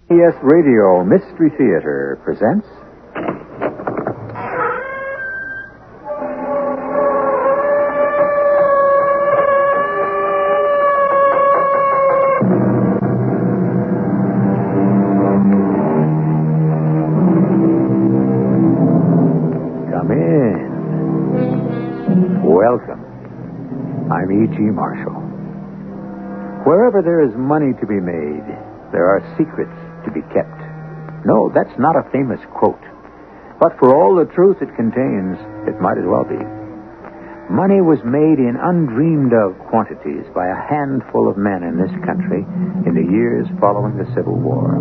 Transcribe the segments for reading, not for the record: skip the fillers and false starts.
CBS Radio Mystery Theater presents... Come in. Welcome. I'm E.G. Marshall. Wherever there is money to be made, there are secrets to be kept. No, that's not a famous quote. But for all the truth it contains, it might as well be. Money was made in undreamed-of quantities by a handful of men in this country in the years following the Civil War.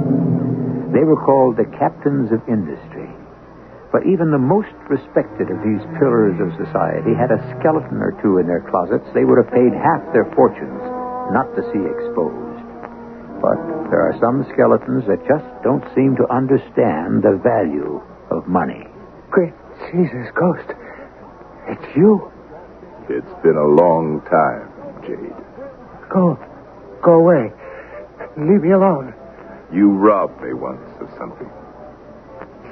They were called the captains of industry. But even the most respected of these pillars of society had a skeleton or two in their closets they would have paid half their fortunes not to see exposed. But there are some skeletons that just don't seem to understand the value of money. Great Jesus, Ghost. It's you. It's been a long time, Jade. Go away. Leave me alone. You robbed me once of something.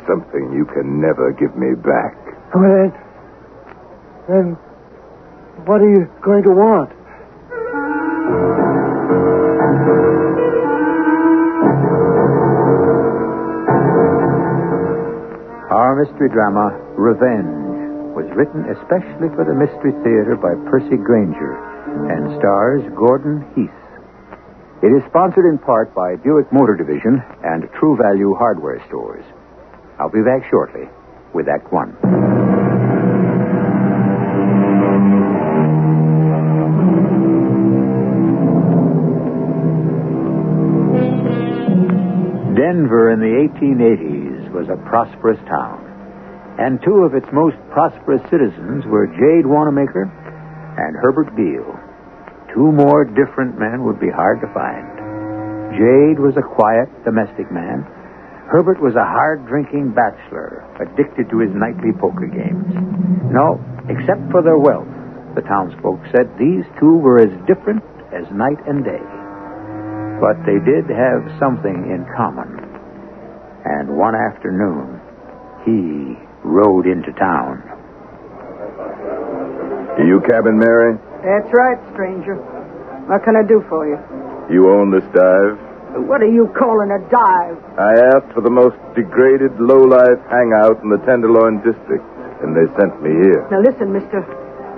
Something you can never give me back. Well, then what are you going to want? Our mystery drama, Revenge, was written especially for the Mystery Theater by Percy Granger and stars Gordon Heath. It is sponsored in part by Buick Motor Division and True Value Hardware Stores. I'll be back shortly with Act One. Denver in the 1880s was a prosperous town, and two of its most prosperous citizens were Jade Wanamaker and Herbert Beale. Two more different men would be hard to find. Jade was a quiet, domestic man. Herbert was a hard-drinking bachelor, addicted to his nightly poker games. No, except for their wealth, the townsfolk said these two were as different as night and day. But they did have something in common. And one afternoon, he rode into town. You cabin Mary? That's right, stranger. What can I do for you? You own this dive? What are you calling a dive? I asked for the most degraded, low-life hangout in the Tenderloin district, and they sent me here. Now listen, mister.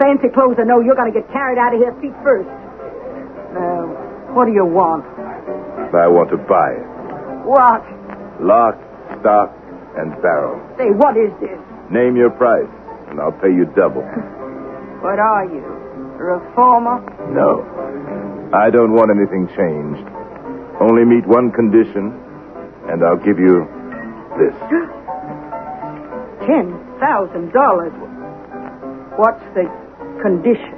Fancy clothes or no, you're going to get carried out of here feet first. What do you want? I want to buy it. What? Lock, stock, and barrel. Say, what is this? Name your price, and I'll pay you double. What are you? A reformer? No. I don't want anything changed. Only meet one condition, and I'll give you this. $10,000. What's the condition?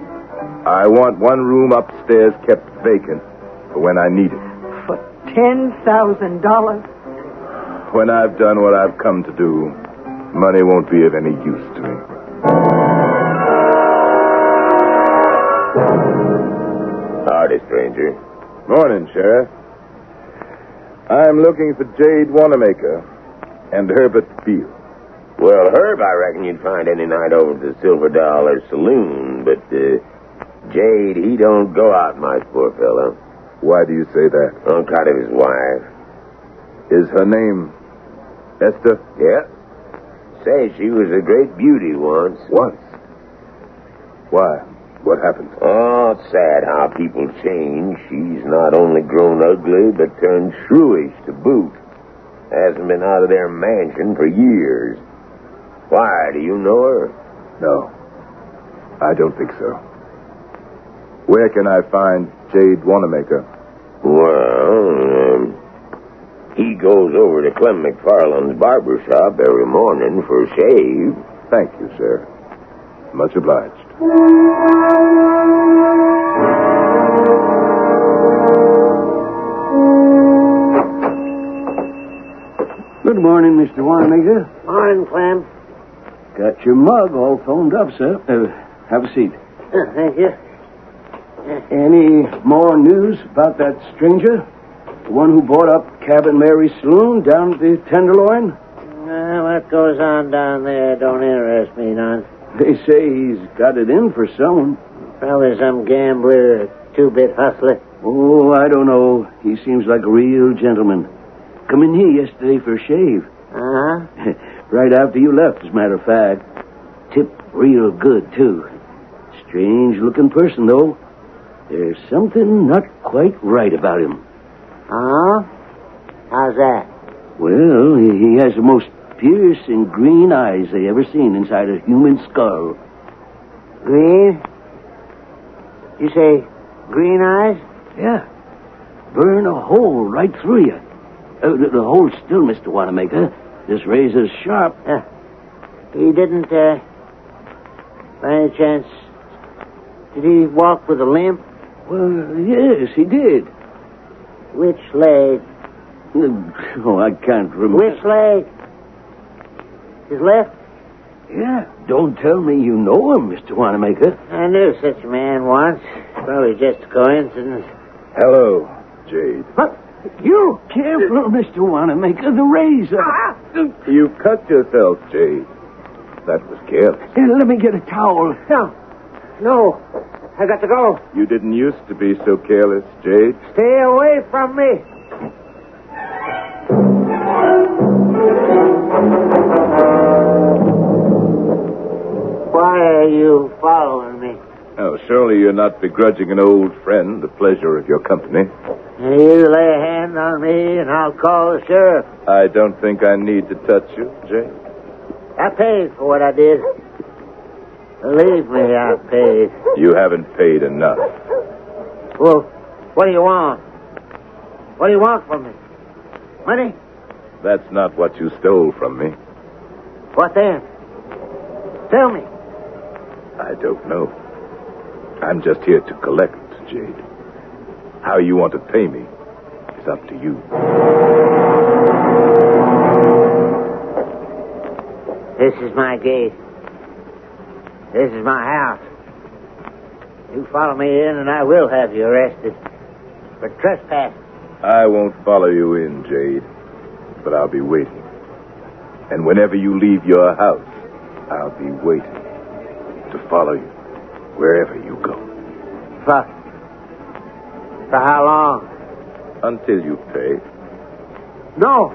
I want one room upstairs kept vacant for when I need it. For $10,000? When I've done what I've come to do, money won't be of any use to me. Howdy, stranger. Morning, Sheriff. I'm looking for Jade Wanamaker and Herbert Beale. Well, Herb, I reckon you'd find any night over at the Silver Dollar Saloon, but Jade, he don't go out much, poor fellow. Why do you say that? On account of his wife. Is her name Esther? Yeah. Say she was a great beauty once. Once? Why? What happened? Oh, it's sad how people change. She's not only grown ugly, but turned shrewish to boot. Hasn't been out of their mansion for years. Why, do you know her? No. I don't think so. Where can I find Jade Wanamaker? Well, he goes over to Clem McFarland's barber shop every morning for a shave. Thank you, sir. Much obliged. Good morning, Mr. Wanamaker. Morning, Clem. Got your mug all foamed up, sir. Have a seat. Thank you. Any more news about that stranger? The one who bought up Cabin Mary's saloon down at the Tenderloin? What goes on down there don't interest me none. They say he's got it in for someone. Probably some gambler or two-bit hustler. Oh, I don't know. He seems like a real gentleman. Come in here yesterday for a shave. Uh-huh. Right after you left, as a matter of fact. Tipped real good, too. Strange-looking person, though. There's something not quite right about him. Uh-huh? How's that? Well, he has the most piercing green eyes they ever seen inside a human skull. Green? You say green eyes? Yeah. Burn a hole right through you. The hole's still, Mr. Wanamaker. This razor's sharp. He didn't, by any chance, did he walk with a limp? Well, yes, he did. Which leg? Oh, I can't remember. Which leg? His left? Yeah. Don't tell me you know him, Mr. Wanamaker. I knew such a man once. Probably just a coincidence. Hello, Jade. What? You? Careful, Mr. Wanamaker. The razor. You cut yourself, Jade. That was careless. Here, let me get a towel. No. I got to go. You didn't used to be so careless, Jade. Stay away from me. Why are you following me? Oh, surely you're not begrudging an old friend the pleasure of your company. You lay a hand on me and I'll call the sheriff. I don't think I need to touch you, Jade. I paid for what I did. Believe me, I paid. You haven't paid enough. Well, what do you want? What do you want from me? Money? That's not what you stole from me. What then? Tell me. I don't know. I'm just here to collect, Jade. How you want to pay me is up to you. This is my gate. This is my house. You follow me in and I will have you arrested for trespass. I won't follow you in, Jade, but I'll be waiting. And whenever you leave your house, I'll be waiting to follow you wherever you go. For how long? Until you pay. No.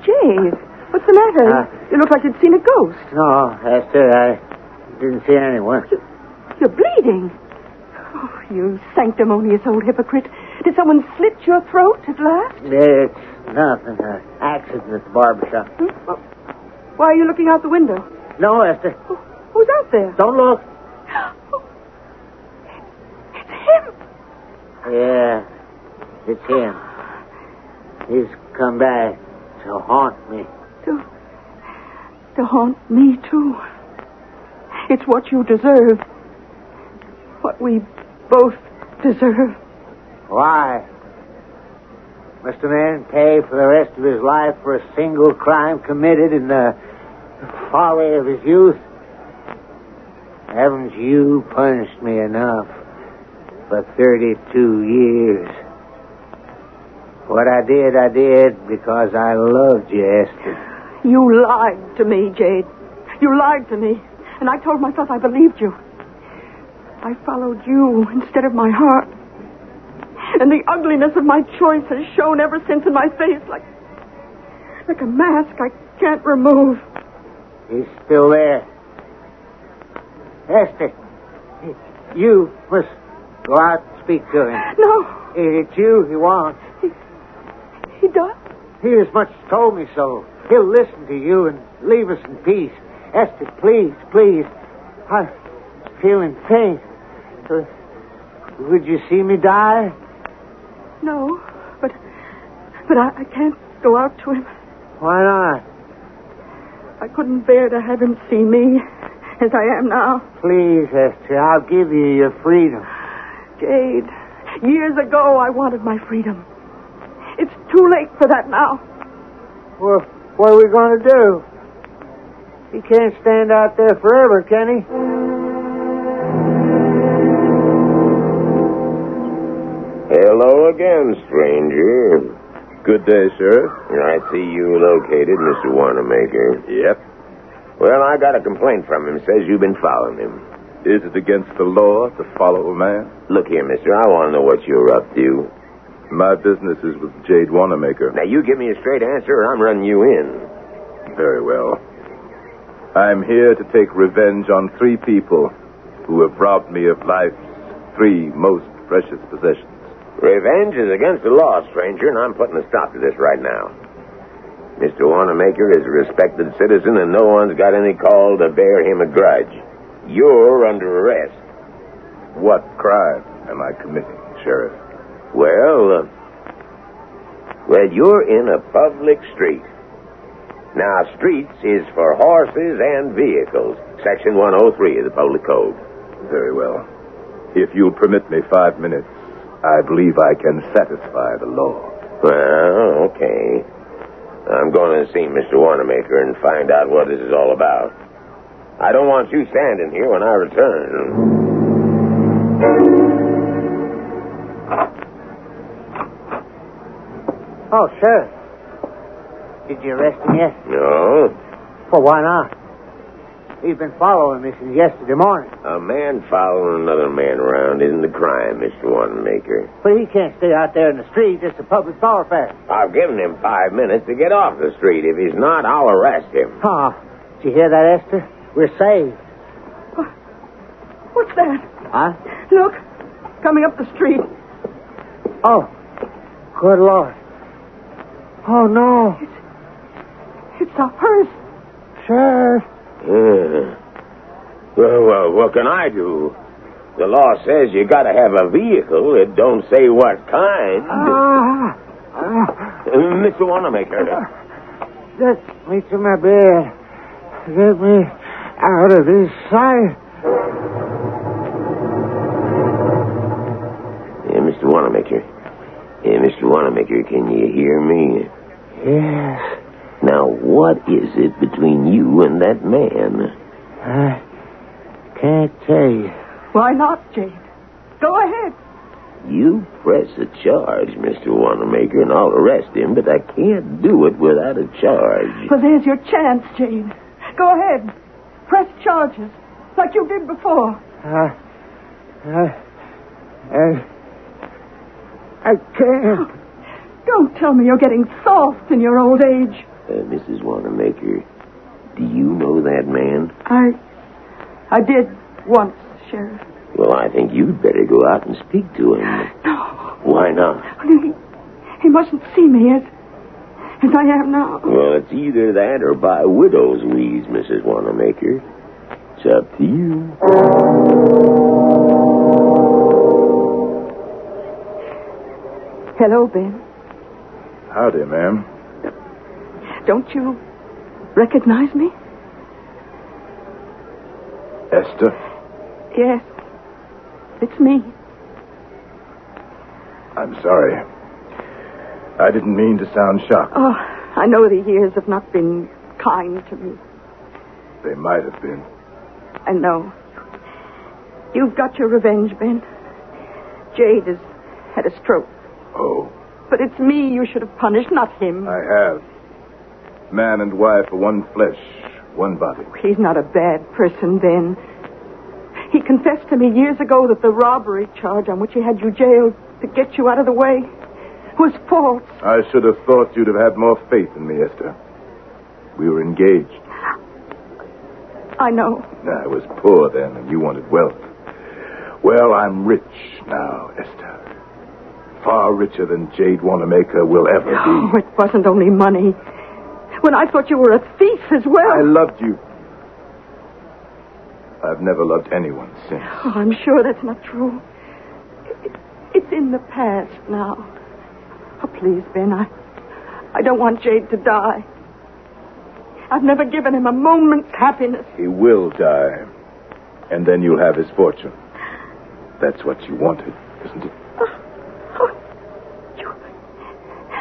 Jade, what's the matter? You look like you'd seen a ghost. No, Esther, I didn't see anyone. You're bleeding. Oh, you sanctimonious old hypocrite. Did someone slit your throat at last? It's nothing. An accident at the barbershop. Well, why are you looking out the window? No, Esther. Who's out there? Don't look. It's him. Yeah, it's him. He's come back to haunt me. To haunt me, too. It's what you deserve. What we both deserve. Why? Must a man pay for the rest of his life for a single crime committed in the folly of his youth? Haven't you punished me enough for 32 years? What I did because I loved you, Esther. You lied to me, Jade. You lied to me. And I told myself I believed you. I followed you instead of my heart. And the ugliness of my choice has shown ever since in my face like a mask I can't remove. He's still there. Esther, you must go out and speak to him. No. It's you he wants. He does? He as much as told me so. He'll listen to you and leave us in peace. Esther, please, please. I'm feeling pain. Would you see me die? No, but I can't go out to him. Why not? I couldn't bear to have him see me as I am now. Please, Esther, I'll give you your freedom. Jade, years ago I wanted my freedom. It's too late for that now. Well, what are we going to do? He can't stand out there forever, can he? again, stranger. Good day, Sheriff. I see you located, Mr. Wanamaker. Yep. Well, I got a complaint from him. Says you've been following him. Is it against the law to follow a man? Look here, mister. I want to know what you're up to. My business is with Jade Wanamaker. Now, you give me a straight answer, or I'm running you in. Very well. I'm here to take revenge on 3 people who have robbed me of life's 3 most precious possessions. Revenge is against the law, stranger, and I'm putting a stop to this right now. Mr. Wanamaker is a respected citizen, and no one's got any call to bear him a grudge. You're under arrest. What crime am I committing, Sheriff? Well, you're in a public street. Now, streets is for horses and vehicles. Section 103 of the Public Code. Very well. If you'll permit me 5 minutes, I believe I can satisfy the law. Well, okay. I'm going to see Mr. Wanamaker and find out what this is all about. I don't want you standing here when I return. Oh, Sheriff. Did you arrest him yet? No. Well, why not? He's been following me since yesterday morning. A man following another man around isn't a crime, Mr. Wanamaker. But he can't stay out there in the street. It's a public thoroughfare. I've given him 5 minutes to get off the street. If he's not, I'll arrest him. Oh, did you hear that, Esther? We're saved. What's that? Huh? Look, coming up the street. Oh, good Lord. Oh, no. It's a hearse. Sheriff. Well, what can I do? The law says you got to have a vehicle. It don't say what kind. Mr. Wanamaker. Get me to my bed. Get me out of this sight. Mr. Wanamaker. Mr. Wanamaker, can you hear me? Yes. Now, what is it between you and that man? I can't tell you. Why not, Jade? Go ahead. You press a charge, Mr. Wanamaker, and I'll arrest him, but I can't do it without a charge. Well, there's your chance, Jade. Go ahead. Press charges, like you did before. I can't. Don't tell me you're getting soft in your old age. Mrs. Wanamaker, do you know that man? I did once, Sheriff. Well, I think you'd better go out and speak to him. No. Why not? He mustn't see me as I am now. Well, it's either that or by widow's weeds, Mrs. Wanamaker. It's up to you. Hello, Ben. Howdy, ma'am. Don't you recognize me? Esther? Yes. It's me. I'm sorry. I didn't mean to sound shocked. Oh, I know the years have not been kind to me. They might have been. I know. You've got your revenge, Ben. Jade has had a stroke. Oh. But it's me you should have punished, not him. I have. Man and wife are one flesh, one body. He's not a bad person, Ben. He confessed to me years ago that the robbery charge on which he had you jailed to get you out of the way was false. I should have thought you'd have had more faith in me, Esther. We were engaged. I know. I was poor then, and you wanted wealth. Well, I'm rich now, Esther. Far richer than Jade Wanamaker will ever be. Oh, it wasn't only money. When I thought you were a thief as well. I loved you. I've never loved anyone since. Oh, I'm sure that's not true. It's in the past now. Oh, please, Ben, I don't want Jade to die. I've never given him a moment's happiness. He will die. And then you'll have his fortune. That's what you wanted, isn't it?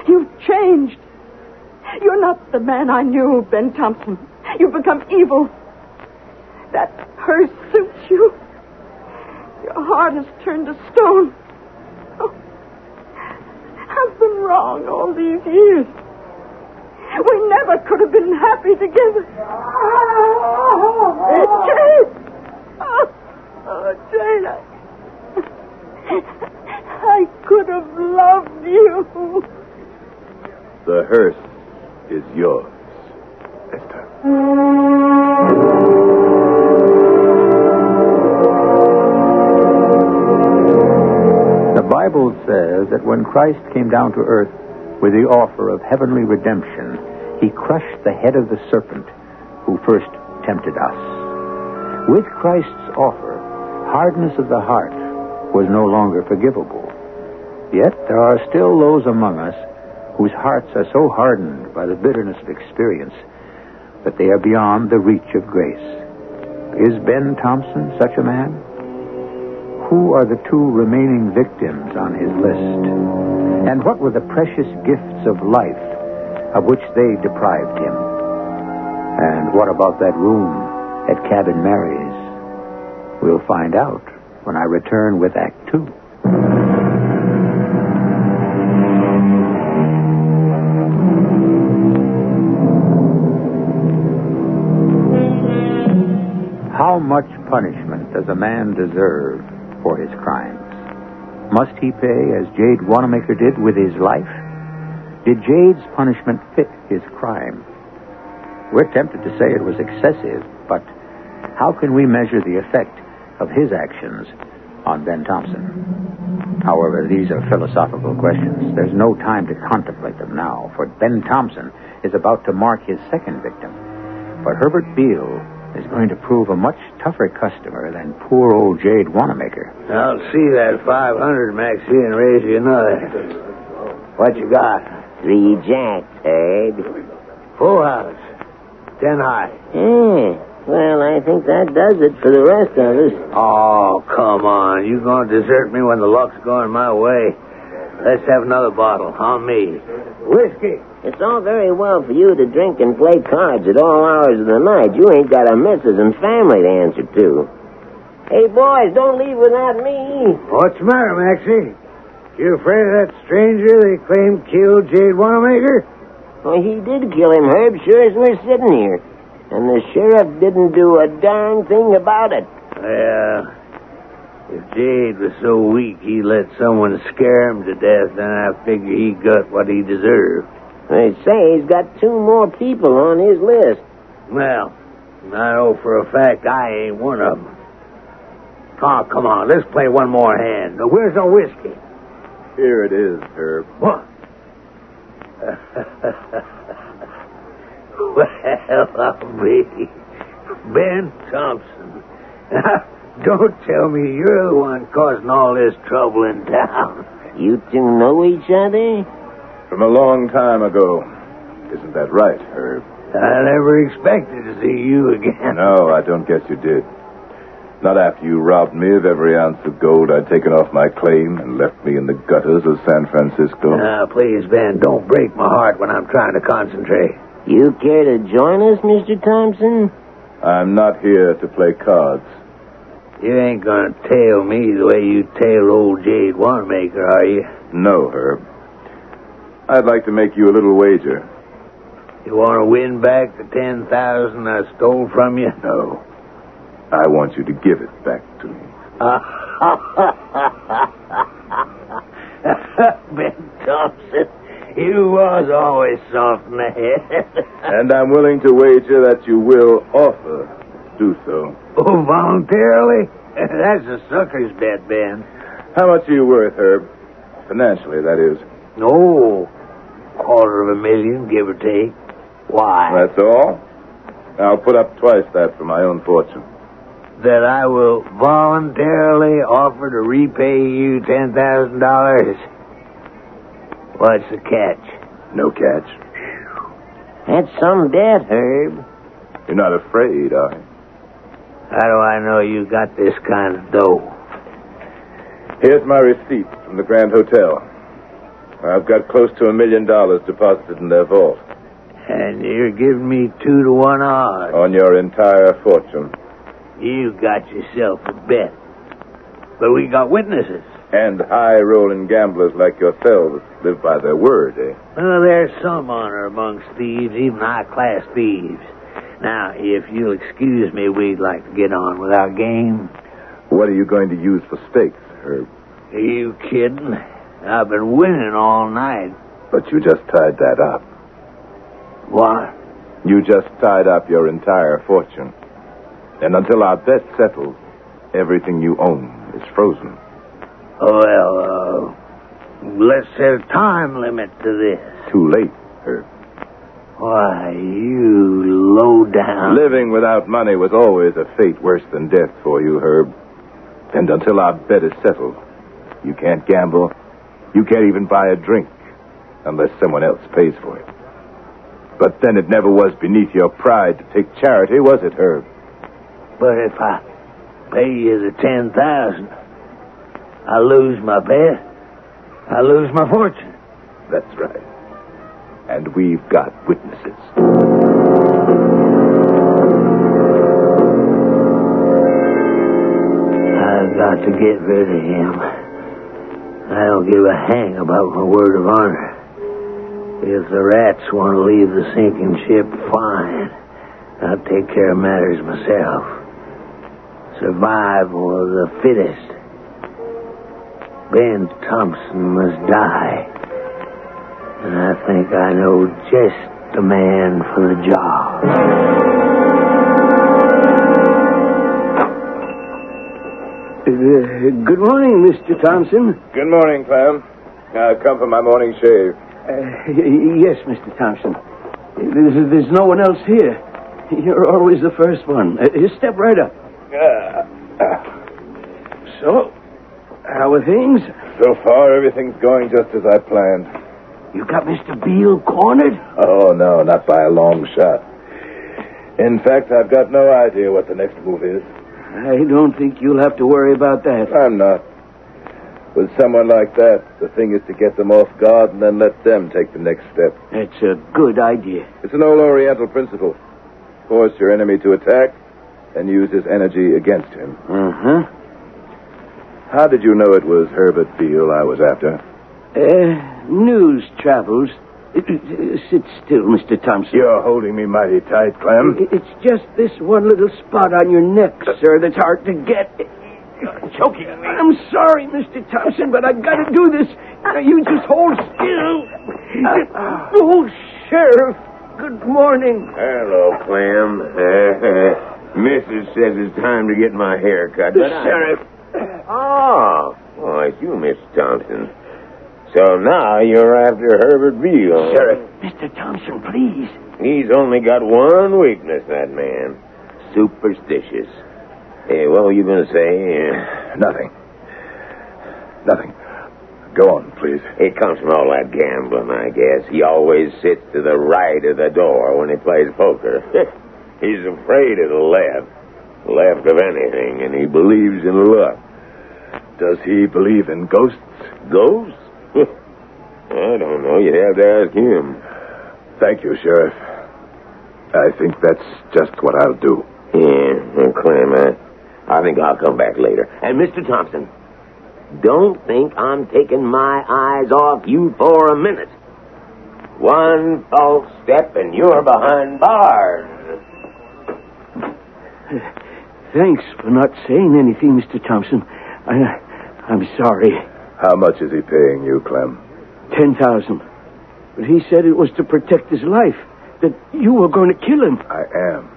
You've changed. You're not the man I knew, Ben Thompson. You've become evil. That hearse suits you. Your heart has turned to stone. Oh, wrong all these years. We never could have been happy together. Jade! Oh, Jade, I could have loved you. The hearse is yours, Esther. The Bible says that when Christ came down to earth with the offer of heavenly redemption, he crushed the head of the serpent who first tempted us. With Christ's offer, hardness of the heart was no longer forgivable. Yet there are still those among us whose hearts are so hardened by the bitterness of experience that they are beyond the reach of grace. Is Ben Thompson such a man? Who are the two remaining victims on his list? And what were the precious gifts of life of which they deprived him? And what about that room at Cabin Mary's? We'll find out when I return with Act 2. How much punishment does a man deserve for his crimes? Must he pay as Jade Wanamaker did with his life? Did Jade's punishment fit his crime? We're tempted to say it was excessive, but how can we measure the effect of his actions on Ben Thompson? However, these are philosophical questions. There's no time to contemplate them now, for Ben Thompson is about to mark his second victim. But Herbert Beale is going to prove a much tougher customer than poor old Jade Wanamaker. I'll see that 500, Maxie, and raise you another. What you got? 3 jacks, Herb. Full house. 10 high. Well, I think that does it for the rest of us. Oh, come on. You gonna desert me when the luck's going my way? Let's have another bottle. On me. Whiskey. It's all very well for you to drink and play cards at all hours of the night. You ain't got a missus and family to answer to. Hey, boys, don't leave without me. What's the matter, Maxie? You afraid of that stranger they claim killed Jade Wanamaker? Well, he did kill him, Herb, sure as we're sitting here. And the sheriff didn't do a darn thing about it. Well, if Jade was so weak he let someone scare him to death, then I figure he got what he deserved. They say he's got 2 more people on his list. Well, I know for a fact I ain't one of them. Oh, come on, let's play one more hand. Now, where's our whiskey? Here it is, Herb. What? Well, I'll be Ben Thompson. Don't tell me you're the one causing all this trouble in town. You 2 know each other? From a long time ago. Isn't that right, Herb? I never expected to see you again. No, I don't guess you did. Not after you robbed me of every ounce of gold I'd taken off my claim and left me in the gutters of San Francisco. Now, please, Ben, don't break my heart when I'm trying to concentrate. You care to join us, Mr. Thompson? I'm not here to play cards. You ain't gonna tail me the way you tailed old Jade Wanamaker, are you? No, Herb. I'd like to make you a little wager. You want to win back the 10,000 I stole from you? No. I want you to give it back to me. Ben Thompson, you was always soft in the head. And I'm willing to wager that you will offer to do so. Oh, voluntarily? That's a sucker's bet, Ben. How much are you worth, Herb? Financially, that is. No, $250,000, give or take. Why? That's all? I'll put up twice that for my own fortune. That I will voluntarily offer to repay you $10,000? What's the catch? No catch. That's some debt, Herb. You're not afraid, are you? How do I know you got this kind of dough? Here's my receipt from the Grand Hotel. I've got close to $1 million deposited in their vault. And you're giving me 2-to-1 odds. On your entire fortune. You got yourself a bet. But we got witnesses. And high-rolling gamblers like yourselves live by their word, eh? Well, there's some honor amongst thieves, even high-class thieves. Now, if you'll excuse me, we'd like to get on with our game. What are you going to use for stakes, Herb? Are you kidding? I've been winning all night. But you just tied that up. What? You just tied up your entire fortune. And until our bet settles, everything you own is frozen. Well, let's set a time limit to this. Too late, Herb. Why, you low down... Living without money was always a fate worse than death for you, Herb. And until our bet is settled, you can't gamble. You can't even buy a drink unless someone else pays for it. But then it never was beneath your pride to take charity, was it, Herb? But if I pay you the $10,000, I lose my bet. I lose my fortune. That's right. And we've got witnesses. I've got to get rid of him. I don't give a hang about my word of honor. If the rats want to leave the sinking ship, fine. I'll take care of matters myself. Survival of the fittest. Ben Thompson must die. And I think I know just the man for the job. Good morning, Mr. Thompson. Good morning, Clem. I've come for my morning shave. Yes, Mr. Thompson. There's no one else here. You're always the first one. Step right up. So, how are things? So far, everything's going just as I planned. You got Mr. Beale cornered? Oh, no, not by a long shot. In fact, I've got no idea what the next move is. I don't think you'll have to worry about that. I'm not. With someone like that, the thing is to get them off guard and then let them take the next step. That's a good idea. It's an old Oriental principle. Force your enemy to attack and use his energy against him. Uh-huh. How did you know it was Herbert Beale I was after? News travels. Sit still, Mr. Thompson. You're holding me mighty tight, Clem. It's just this one little spot on your neck, sir, that's hard to get. You're choking me. I'm sorry, Mr. Thompson, but I've got to do this. You just hold still. Oh, Sheriff, good morning. Hello, Clem. Missus says it's time to get my hair cut. Sheriff. Oh, it's you, Mr. Thompson. So now you're after Herbert Beale. Sheriff. Mr. Thompson, please. He's only got one weakness, that man. Superstitious. Hey, what were you going to say? Nothing. Go on, please. It comes from all that gambling, I guess. He always sits to the right of the door when he plays poker. He's afraid of the left of anything, and he believes in luck. Does he believe in ghosts? Ghosts? I don't know. You'd have to ask him. Thank you, Sheriff. I think that's just what I'll do. Yeah, Clem, I think I'll come back later. And Mr. Thompson, don't think I'm taking my eyes off you for a minute. One false step and you're behind bars. Thanks for not saying anything, Mr. Thompson. I'm sorry. How much is he paying you, Clem? $10,000. But he said it was to protect his life, that you were going to kill him. I am.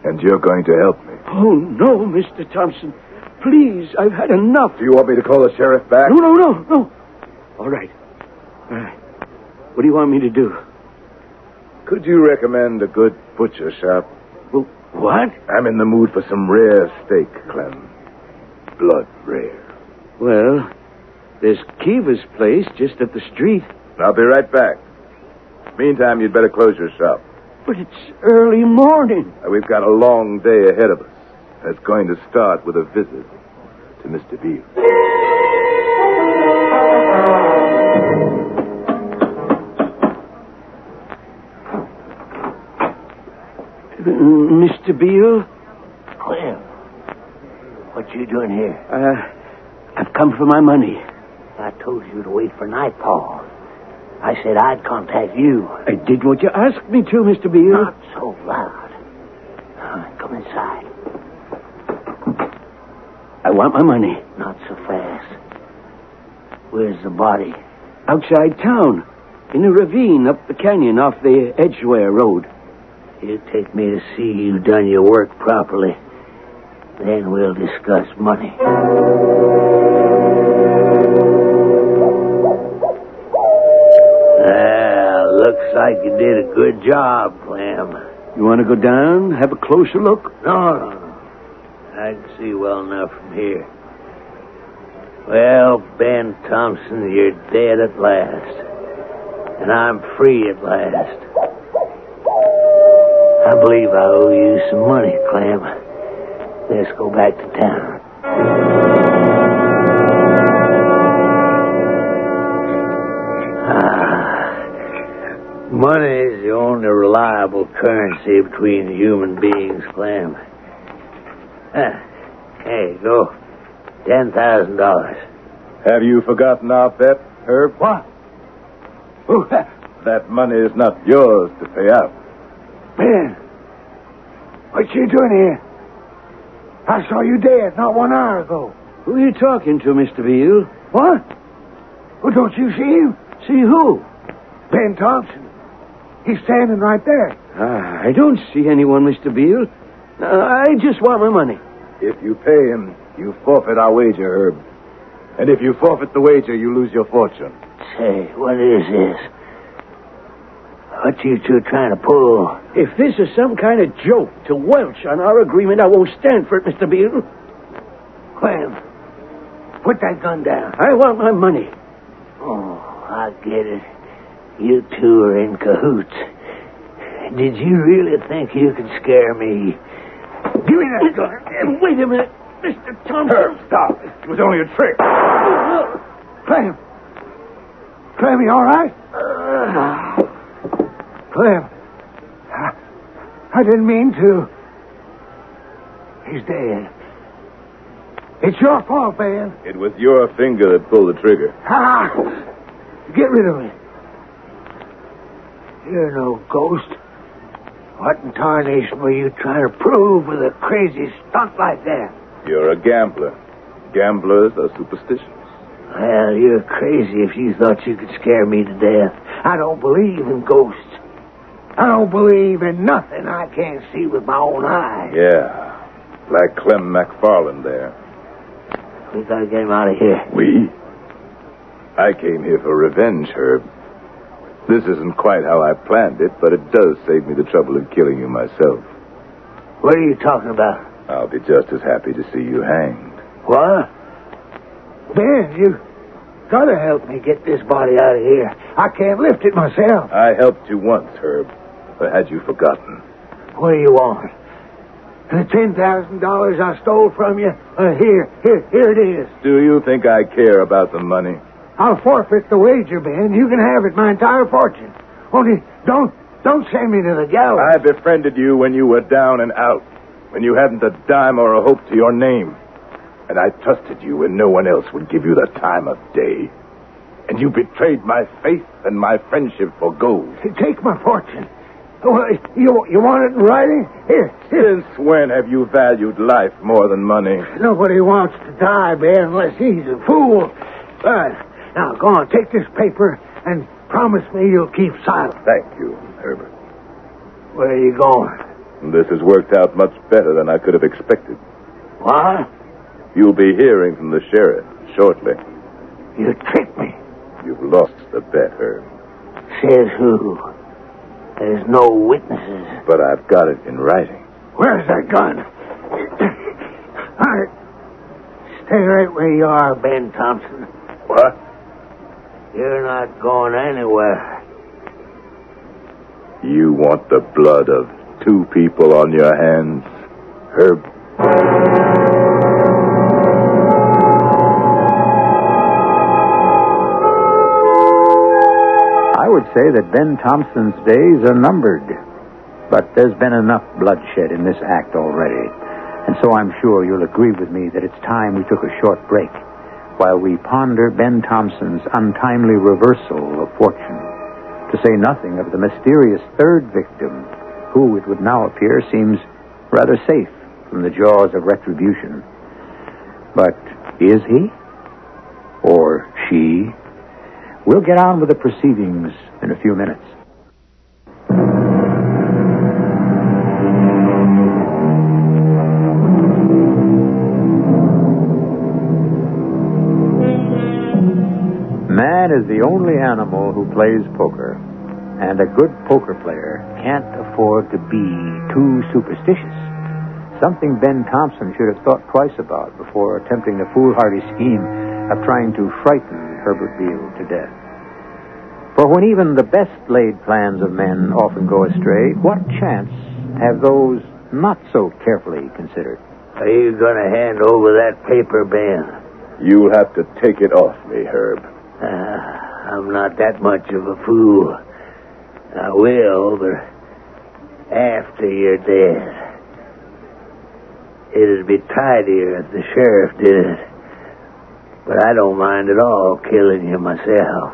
And you're going to help me. Oh, no, Mr. Thompson. Please, I've had enough. Do you want me to call the sheriff back? No. All right. What do you want me to do? Could you recommend a good butcher shop? Well, what? I'm in the mood for some rare steak, Clem. Blood rare. Well, there's Kiva's place just up the street. I'll be right back. Meantime, you'd better close your shop. But it's early morning. We've got a long day ahead of us. That's going to start with a visit to Mr. Beale. Mr. Beale? Clem, what you doing here? I've I've come for my money. I told you to wait for nightfall. I said I'd contact you. I did what you asked me to, Mr. Beale. Not so loud. Come inside. I want my money. Not so fast. Where's the body? Outside town. In a ravine up the canyon off the Edgeware Road. You take me to see you done your work properly. Then we'll discuss money. Looks like you did a good job, Clem. You want to go down, have a closer look? No. I can see well enough from here. Well, Ben Thompson, you're dead at last. And I'm free at last. I believe I owe you some money, Clem. Let's go back to town. Money is the only reliable currency between human beings, Clem. Here you go. $10,000. Have you forgotten our bet, Herb? What? That money is not yours to pay out. Ben, what you doing here? I saw you dead not 1 hour ago. Who are you talking to, Mr. Beale? What? Well, don't you see him? See who? Ben Thompson. He's standing right there. I don't see anyone, Mr. Beale. I just want my money. If you pay him, you forfeit our wager, Herb. And if you forfeit the wager, you lose your fortune. Say, what is this? What you two trying to pull? If this is some kind of joke to welch on our agreement, I won't stand for it, Mr. Beale. Clem, put that gun down. I want my money. Oh, I get it. You two are in cahoots. Did you really think you could scare me? Give me that gun. Wait a minute, Mr. Thompson. Herb, stop. It was only a trick. Clem. Clem, you all right? Clem. I didn't mean to. He's dead. It's your fault, Ben. It was your finger that pulled the trigger. Get rid of me. You're no ghost. What in tarnation were you trying to prove with a crazy stunt like that? You're a gambler. Gamblers are superstitious. Well, you're crazy if you thought you could scare me to death. I don't believe in ghosts. I don't believe in nothing I can't see with my own eyes. Yeah. Like Clem McFarland there. We gotta get him out of here. We? I came here for revenge, Herb. This isn't quite how I planned it, but it does save me the trouble of killing you myself. What are you talking about? I'll be just as happy to see you hanged. What? Ben, you gotta help me get this body out of here. I can't lift it myself. I helped you once, Herb. Or had you forgotten? What do you want? The $10,000 I stole from you? Here it is. Do you think I care about the money? I'll forfeit the wager, Ben. You can have it, my entire fortune. Only don't send me to the gallows. I befriended you when you were down and out, when you hadn't a dime or a hope to your name. And I trusted you when no one else would give you the time of day. And you betrayed my faith and my friendship for gold. Take my fortune. You want it in writing? Here. Since when have you valued life more than money? Nobody wants to die, Ben, unless he's a fool. Now, go on, take this paper and promise me you'll keep silent. Thank you, Herbert. Where are you going? This has worked out much better than I could have expected. What? You'll be hearing from the sheriff shortly. You tricked me. You've lost the bet, Herb. Says who? There's no witnesses. But I've got it in writing. Where's that gun? All right. Stay right where you are, Ben Thompson. What? You're not going anywhere. You want the blood of 2 people on your hands, Herb? I would say that Ben Thompson's days are numbered. But there's been enough bloodshed in this act already. And so I'm sure you'll agree with me that it's time we took a short break. while we ponder Ben Thompson's untimely reversal of fortune, to say nothing of the mysterious third victim, who, it would now appear, seems rather safe from the jaws of retribution. But is he? Or she? We'll get on with the proceedings in a few minutes. Man is the only animal who plays poker, and a good poker player can't afford to be too superstitious. Something Ben Thompson should have thought twice about before attempting the foolhardy scheme of trying to frighten Herbert Beale to death. For when even the best laid plans of men often go astray, what chance have those not so carefully considered? Are you going to hand over that paper, Ben? You'll have to take it off me, Herb. I'm not that much of a fool. I will, but after you're dead. It'd be tidier if the sheriff did it. But I don't mind at all killing you myself.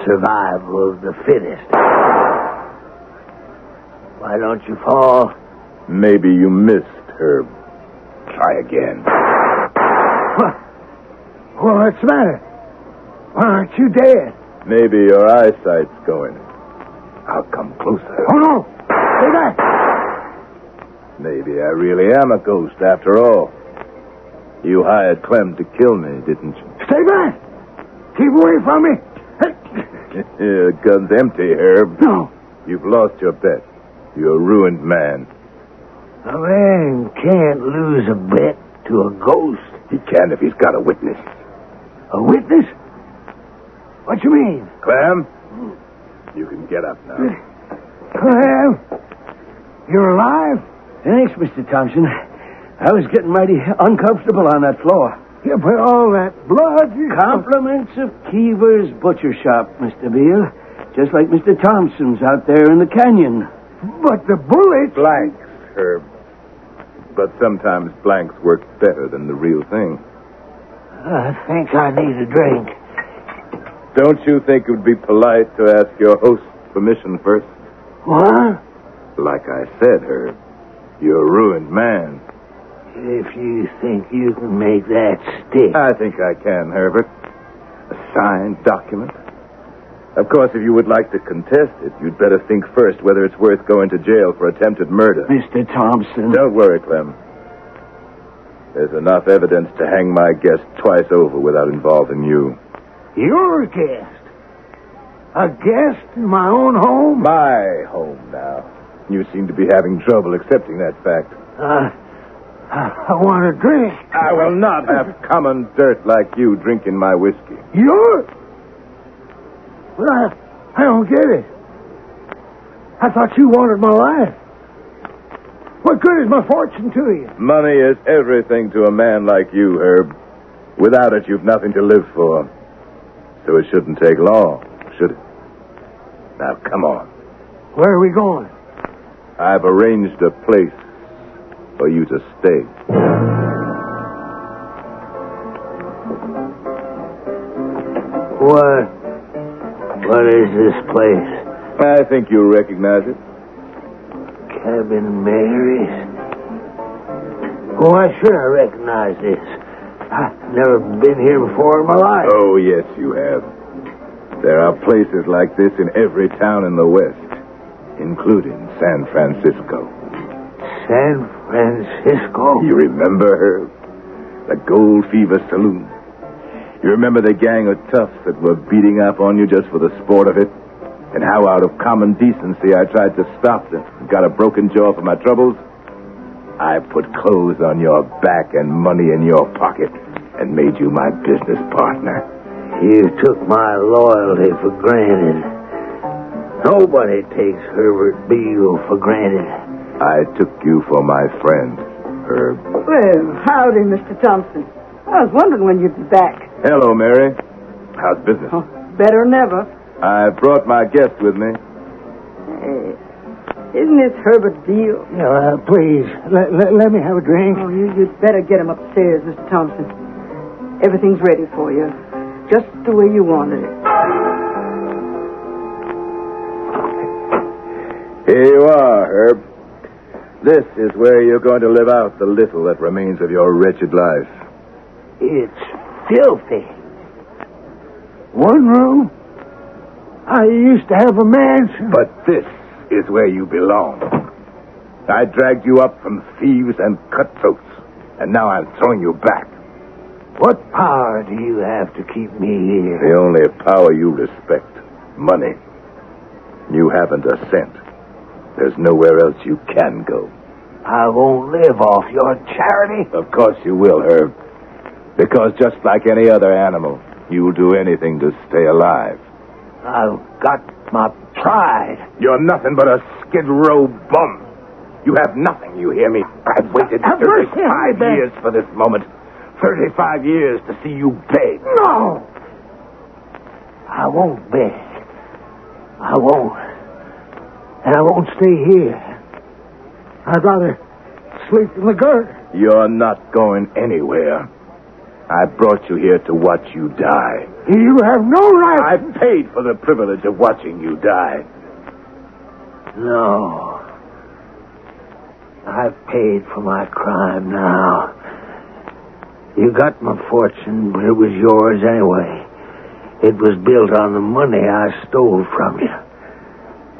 Survival of the fittest. Why don't you fall? Maybe you missed, Herb. Try again. What's the matter? Why aren't you dead? Maybe your eyesight's going. I'll come closer. Oh, no! Stay back! Maybe I really am a ghost after all. You hired Clem to kill me, didn't you? Stay back! Keep away from me! The gun's empty, Herb. No. You've lost your bet. You're a ruined man. A man can't lose a bet to a ghost. He can if he's got a witness. A witness? What you mean? Clem, you can get up now. Clem? You're alive? Thanks, Mr. Thompson. I was getting mighty uncomfortable on that floor. Yeah, but all that blood... Compliments of Keever's Butcher Shop, Mr. Beale. Just like Mr. Thompson's out there in the canyon. But the bullets... Blanks, Herb. But sometimes blanks work better than the real thing. I think I need a drink. Don't you think it would be polite to ask your host permission first? What? Like I said, Herb, you're a ruined man. If you think you can make that stick... I think I can, Herbert. A signed document. Of course, if you would like to contest it, you'd better think first whether it's worth going to jail for attempted murder. Mr. Thompson. Don't worry, Clem. There's enough evidence to hang my guest twice over without involving you. You're a guest. A guest in my own home? My home now. You seem to be having trouble accepting that fact. I want a drink. I will not have common dirt like you drinking my whiskey. You're... Well, I don't get it. I thought you wanted my life. What good is my fortune to you? Money is everything to a man like you, Herb. Without it, you've nothing to live for. So it shouldn't take long, should it? Now, come on. Where are we going? I've arranged a place for you to stay. What is this place? I think you'll recognize it. Cabin Mary's? Why should I recognize this? I've never been here before in my life. Oh, yes, you have. There are places like this in every town in the West, including San Francisco. San Francisco? You remember her? The Gold Fever Saloon. You remember the gang of toughs that were beating up on you just for the sport of it? And how out of common decency I tried to stop them and got a broken jaw for my troubles? I put clothes on your back and money in your pocket and made you my business partner. You took my loyalty for granted. Nobody takes Herbert Beale for granted. I took you for my friend, Herb. Well, howdy, Mr. Thompson. I was wondering when you'd be back. Hello, Mary. How's business? Oh, better than ever. I brought my guest with me. Hey, isn't this Herbert Beale? Please, let me have a drink. Oh, you'd better get him upstairs, Mr. Thompson. Everything's ready for you, just the way you wanted it. Here you are, Herb. This is where you're going to live out the little that remains of your wretched life. It's filthy. One room? I used to have a mansion. But this is where you belong. I dragged you up from thieves and cutthroats, and now I'm throwing you back. What power do you have to keep me here? The only power you respect, money. You haven't a cent. There's nowhere else you can go. I won't live off your charity. Of course you will, Herb. Because just like any other animal, you'll do anything to stay alive. I've got my pride. You're nothing but a skid row bum. You have nothing, you hear me? I've waited 35 years for this moment. 35 years to see you beg. No! I won't beg. I won't. And I won't stay here. I'd rather sleep in the gutter. You're not going anywhere. I brought you here to watch you die. You have no right. I paid for the privilege of watching you die. No. I've paid for my crime now. You got my fortune, but it was yours anyway. It was built on the money I stole from you.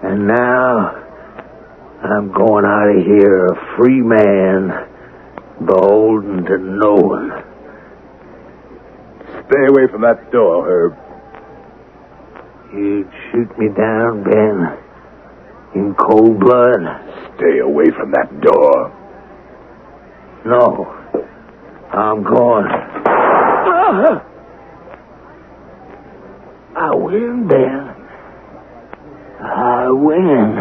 And now, I'm going out of here a free man, beholden to no one. Stay away from that door, Herb. You'd shoot me down, Ben, in cold blood? Stay away from that door. No. I'm going. I win, Ben. I win.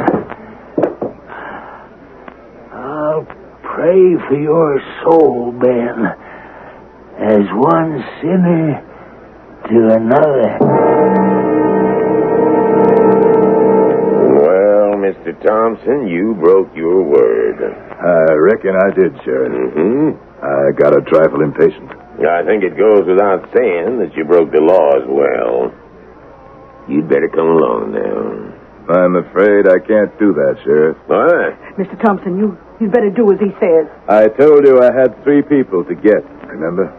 I'll pray for your soul, Ben, as one sinner to another. Well, Mr. Thompson, you broke your word. I reckon I did, Sheriff. Mm-hmm. I got a trifle impatient. I think it goes without saying that you broke the law as well. You'd better come along now. I'm afraid I can't do that, Sheriff. What? Mr. Thompson, you'd better do as he says. I told you I had 3 people to get, remember?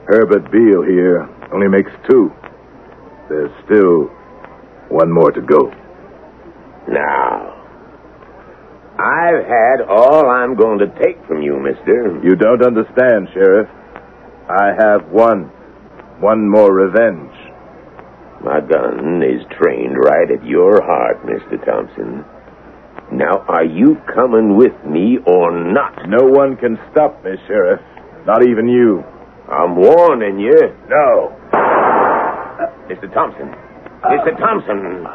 Herbert Beale here only makes 2. There's still 1 more to go. Now, I've had all I'm going to take from you, mister. You don't understand, Sheriff. I have one more revenge. My gun is trained right at your heart, Mr. Thompson. Now, are you coming with me or not? No one can stop me, Sheriff. Not even you. I'm warning you. No. Mr. Thompson. Mr. Thompson.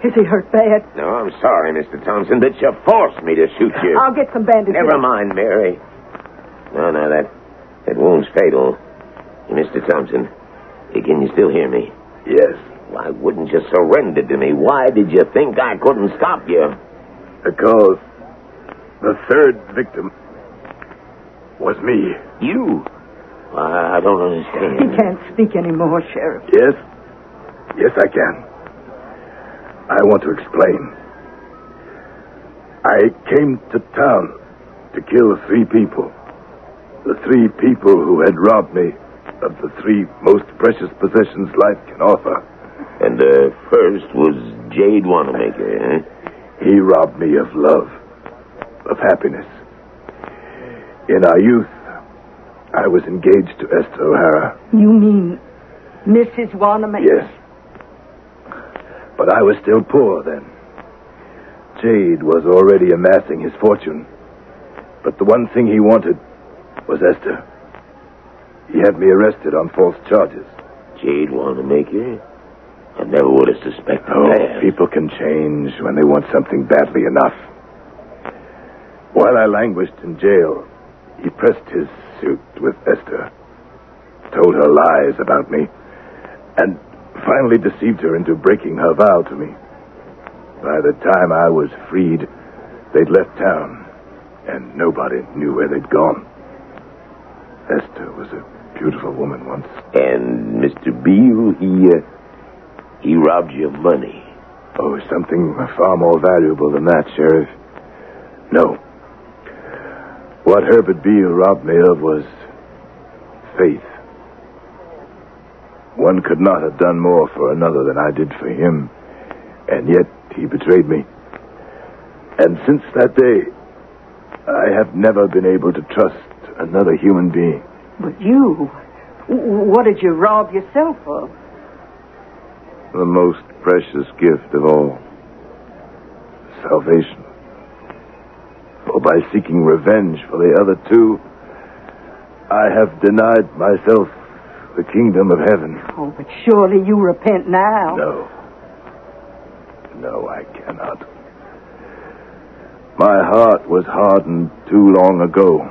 Is he hurt bad? No, I'm sorry, Mr. Thompson, that you forced me to shoot you. I'll get some bandages. Never mind, Mary. No, that wound's fatal. Mr. Thompson, can you still hear me? Yes. Why wouldn't you surrender to me? Why did you think I couldn't stop you? Because the 3rd victim was me. You? I don't understand. He can't speak anymore, Sheriff. Yes? Yes, I can. I want to explain. I came to town to kill 3 people. The 3 people who had robbed me of the 3 most precious possessions life can offer. And the first was Jade Wanamaker, eh? He robbed me of love, of happiness. In our youth, I was engaged to Esther O'Hara. You mean Mrs. Wanamaker? Yes. But I was still poor then. Jade was already amassing his fortune. But the one thing he wanted was Esther. He had me arrested on false charges. Jade Wanamaker? I never would have suspected that. People can change when they want something badly enough. While I languished in jail, he pressed his suit with Esther, told her lies about me, and finally deceived her into breaking her vow to me. By the time I was freed, they'd left town, and nobody knew where they'd gone. Esther was a beautiful woman once. And Mr. Beale, he robbed you of money. Oh, something far more valuable than that, Sheriff. No. What Herbert Beale robbed me of was faith. One could not have done more for another than I did for him, and yet he betrayed me. And since that day, I have never been able to trust another human being. But you... What did you rob yourself of? The most precious gift of all. Salvation. For by seeking revenge for the other two, I have denied myself the kingdom of heaven. Oh, but surely you repent now. No, I cannot. My heart was hardened too long ago.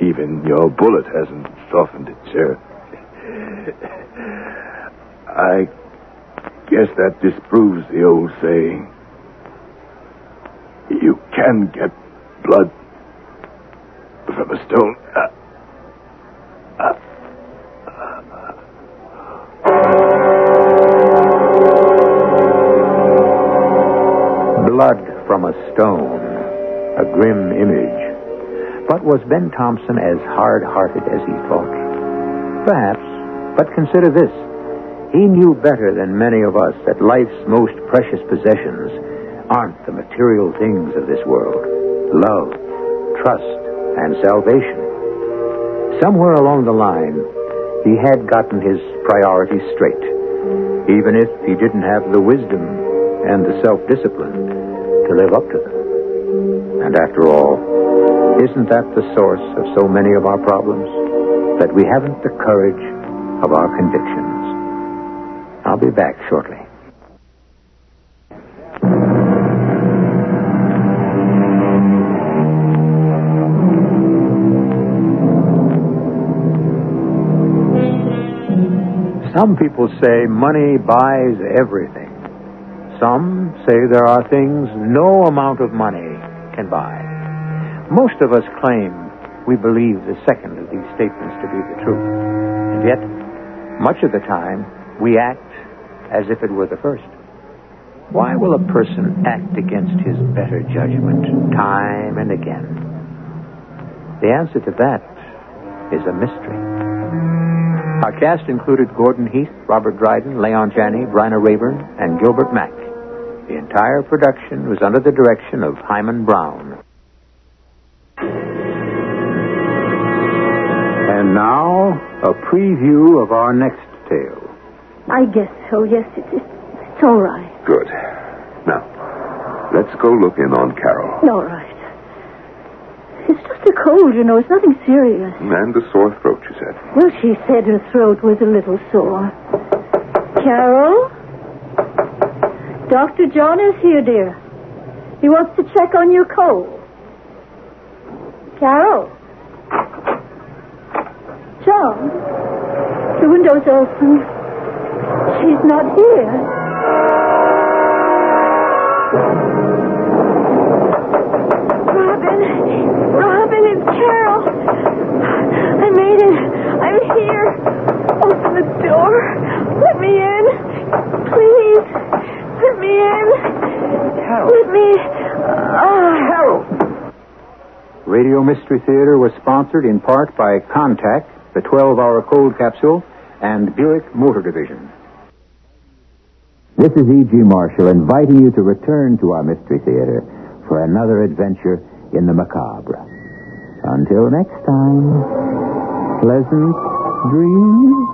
Even your bullet hasn't softened it, Sheriff. I guess that disproves the old saying. You can get blood from a stone. Blood from a stone, a grim image. But was Ben Thompson as hard-hearted as he thought? Perhaps, but consider this. He knew better than many of us that life's most precious possessions aren't the material things of this world. Love, trust, and salvation. Somewhere along the line, he had gotten his priorities straight, even if he didn't have the wisdom and the self-discipline to live up to them. And after all, isn't that the source of so many of our problems? That we haven't the courage of our convictions. I'll be back shortly. Some people say money buys everything. Some say there are things no amount of money can buy. Most of us claim we believe the second of these statements to be the truth. And yet, much of the time, we act as if it were the first. Why will a person act against his better judgment time and again? The answer to that is a mystery. Our cast included Gordon Heath, Robert Dryden, Leon Janney, Bryna Rayburn, and Gilbert Mack. The entire production was under the direction of Hyman Brown. And now, a preview of our next tale. I guess so, yes. It's all right. Good. Now, let's go look in on Carol. All right. It's just a cold, you know. It's nothing serious. And a sore throat, she said. Well, she said her throat was a little sore. Carol? Dr. John is here, dear. He wants to check on your cold. Carol? John? The window's open. She's not here. Robin, it's Carol. I made it. I'm here. Open the door. Let me in. Please. Let me in. Carol. Let me... Carol! Radio Mystery Theater was sponsored in part by Contact, the 12-hour cold capsule, and Buick Motor Division. This is E.G. Marshall inviting you to return to our Mystery Theater for another adventure in the macabre. Until next time, pleasant dreams.